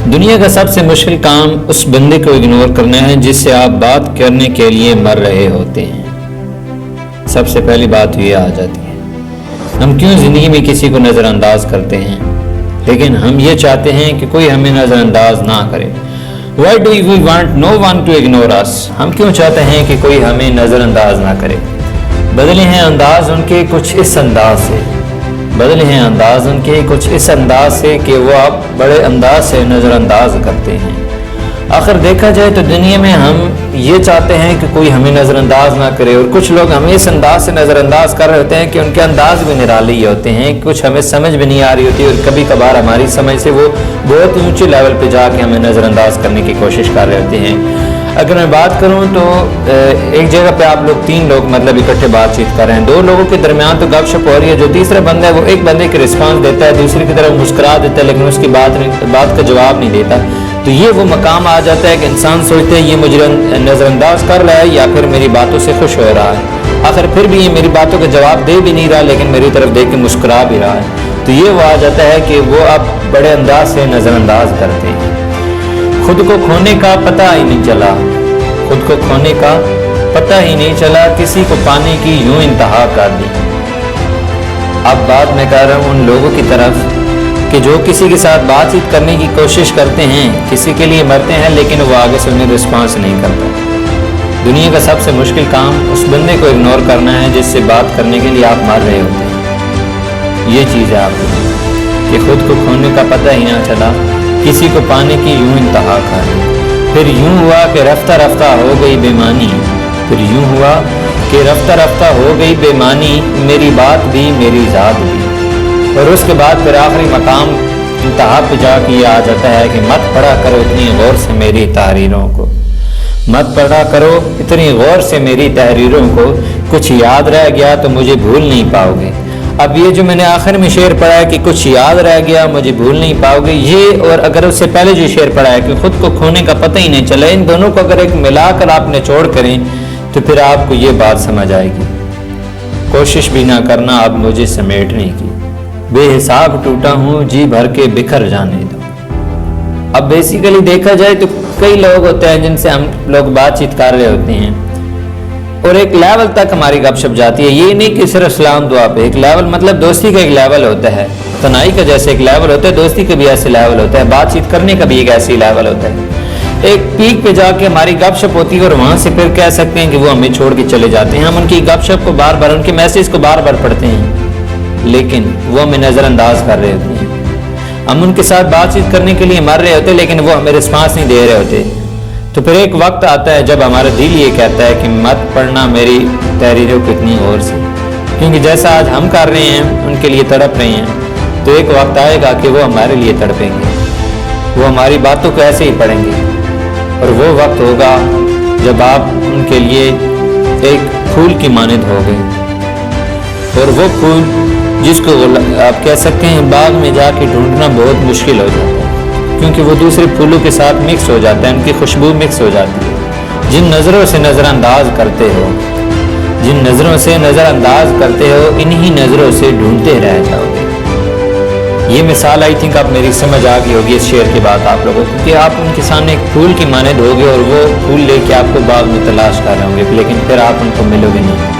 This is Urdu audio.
دنیا کا سب سے مشکل کام اس بندے کو اگنور کرنا ہے جس سے آپ بات کرنے کے لیے مر رہے ہوتے ہیں۔ سب سے پہلی بات یہ آ جاتی ہے، ہم کیوں زندگی میں کسی کو نظر انداز کرتے ہیں، لیکن ہم یہ چاہتے ہیں کہ کوئی ہمیں نظر انداز نہ کرے۔ Why do we want no one to ignore us؟ ہم کیوں چاہتے ہیں کہ کوئی ہمیں نظر انداز نہ کرے؟ بدلے ہیں انداز ان کے کچھ اس انداز سے، بدلے ہیں انداز ان کے کچھ اس انداز سے کہ وہ آپ بڑے انداز سے نظر انداز کرتے ہیں۔ آخر دیکھا جائے تو دنیا میں ہم یہ چاہتے ہیں کہ کوئی ہمیں نظر انداز نہ کرے، اور کچھ لوگ ہمیں اس انداز سے نظر انداز کر رہے ہوتے ہیں کہ ان کے انداز بھی نرالی ہوتے ہیں، کچھ ہمیں سمجھ بھی نہیں آ رہی ہوتی، اور کبھی کبھار ہماری سمجھ سے وہ بہت اونچے لیول پہ جا کے ہمیں نظر انداز کرنے کی کوشش کر رہے ہوتے ہیں۔ اگر میں بات کروں تو ایک جگہ پہ آپ لوگ 3 لوگ اکٹھے بات چیت کر رہے ہیں، 2 لوگوں کے درمیان تو گپ شپ ہو رہی ہے، جو تیسرا بندہ ہے وہ ایک بندے کے رسپانس دیتا ہے، دوسرے کی طرف مسکرا دیتا ہے، لیکن اس کی بات کا جواب نہیں دیتا۔ تو یہ وہ مقام آ جاتا ہے کہ انسان سوچتے ہیں یہ مجھے نظر انداز کر رہا ہے یا پھر میری باتوں سے خوش ہو رہا ہے، آخر پھر بھی یہ میری باتوں کا جواب دے بھی نہیں رہا لیکن میری طرف دیکھ کے مسکرا بھی رہا ہے۔ تو یہ وہ آ جاتا ہے کہ وہ اب بڑے انداز سے نظر انداز کرتے ہیں۔ خود کو کھونے کا پتہ ہی نہیں چلا، خود کو کھونے کا پتہ ہی نہیں چلا، کسی کو پانے کی یوں انتہا کر دی۔ اب بات میں کر رہا ہوں ان لوگوں کی طرف کہ جو کسی کے ساتھ بات چیت کرنے کی کوشش کرتے ہیں، کسی کے لیے مرتے ہیں لیکن وہ آگے سے انہیں رسپانس نہیں کرتا۔ دنیا کا سب سے مشکل کام اس بندے کو اگنور کرنا ہے جس سے بات کرنے کے لیے آپ مر رہے ہوتے ہیں۔ یہ چیز ہے آپ کو کہ خود کو کھونے کا پتہ ہی نہ چلا، کسی کو پانے کی یوں انتہا کر دی۔ پھر یوں ہوا کہ رفتہ رفتہ ہو گئی بے معنی، پھر یوں ہوا کہ رفتہ رفتہ ہو گئی بے معنی، میری بات بھی میری ذات بھی۔ اور اس کے بعد پھر آخری مقام انتہا پہ جا کے یہ آ جاتا ہے کہ مت پڑھا کرو اتنی غور سے میری تحریروں کو، مت پڑھا کرو اتنی غور سے میری تحریروں کو، کچھ یاد رہ گیا تو مجھے بھول نہیں پاؤ گے۔ اب یہ جو میں نے آخر میں شعر پڑھا ہے کہ کچھ یاد رہ گیا مجھے بھول نہیں پاؤ گے، یہ اور اگر اس سے پہلے جو شعر پڑھا ہے کہ خود کو کھونے کا پتہ ہی نہیں چلا، ان دونوں کو اگر ایک ملا کر آپ نے چھوڑ کریں تو پھر آپ کو یہ بات سمجھ آئے گی۔ کوشش بھی نہ کرنا اب مجھے سمیٹنے کی، بے حساب ٹوٹا ہوں جی بھر کے بکھر جانے دو۔ اب بیسیکلی دیکھا جائے تو کئی لوگ ہوتے ہیں جن سے ہم لوگ بات چیت کر رہے ہوتے ہیں اور ایک لیول تک ہماری گپ شپ جاتی ہے، یہ نہیں کہ صرف سلام دعا پہ، ایک لیول مطلب دوستی کا ایک لیول ہوتا ہے، تنہائی کا جیسے ایک لیول ہوتا ہے، دوستی کا بھی ایسے لیول ہوتا ہے، بات چیت کرنے کا بھی ایک ایسی لیول ہوتا ہے۔ ایک پیک پہ جا کے ہماری گپ شپ ہوتی ہے اور وہاں سے پھر کہہ سکتے ہیں کہ وہ ہمیں چھوڑ کے چلے جاتے ہیں، ہم ان کی گپ شپ کو بار بار، ان کے میسیج کو بار بار پڑھتے ہیں لیکن وہ ہمیں نظر انداز کر رہے ہوتے ہیں۔ ہم ان کے ساتھ بات چیت کرنے کے لیے مر رہے ہوتے لیکن وہ ہمیں رسپانس نہیں دے رہے ہوتے۔ تو پھر ایک وقت آتا ہے جب ہمارا دل یہ کہتا ہے کہ مت پڑھنا میری تحریروں کو اتنی غور سے، کیونکہ جیسا آج ہم کر رہے ہیں ان کے لیے تڑپ رہے ہیں، تو ایک وقت آئے گا کہ وہ ہمارے لیے تڑپیں گے، وہ ہماری باتوں کو ایسے ہی پڑھیں گے، اور وہ وقت ہوگا جب آپ ان کے لیے ایک پھول کی مانند ہو گئے، اور وہ پھول جس کو آپ کہہ سکتے ہیں باغ میں جا کے ڈھونڈنا بہت مشکل ہو جاتا ہے، کیونکہ وہ دوسرے پھولوں کے ساتھ مکس ہو جاتا ہے، ان کی خوشبو مکس ہو جاتی ہے۔ جن نظروں سے نظر انداز کرتے ہو، جن نظروں سے نظر انداز کرتے ہو، انہی نظروں سے ڈھونڈتے رہ جاؤ گے۔ یہ مثال آئی تھنک آپ میری سمجھ آ گئی ہوگی اس شعر کے بعد آپ لوگوں کو، کہ آپ ان کے سامنے ایک پھول کی مانند ہوگے اور وہ پھول لے کے آپ کو باغ میں تلاش کر رہے ہوں گے لیکن پھر آپ ان کو ملو گے نہیں۔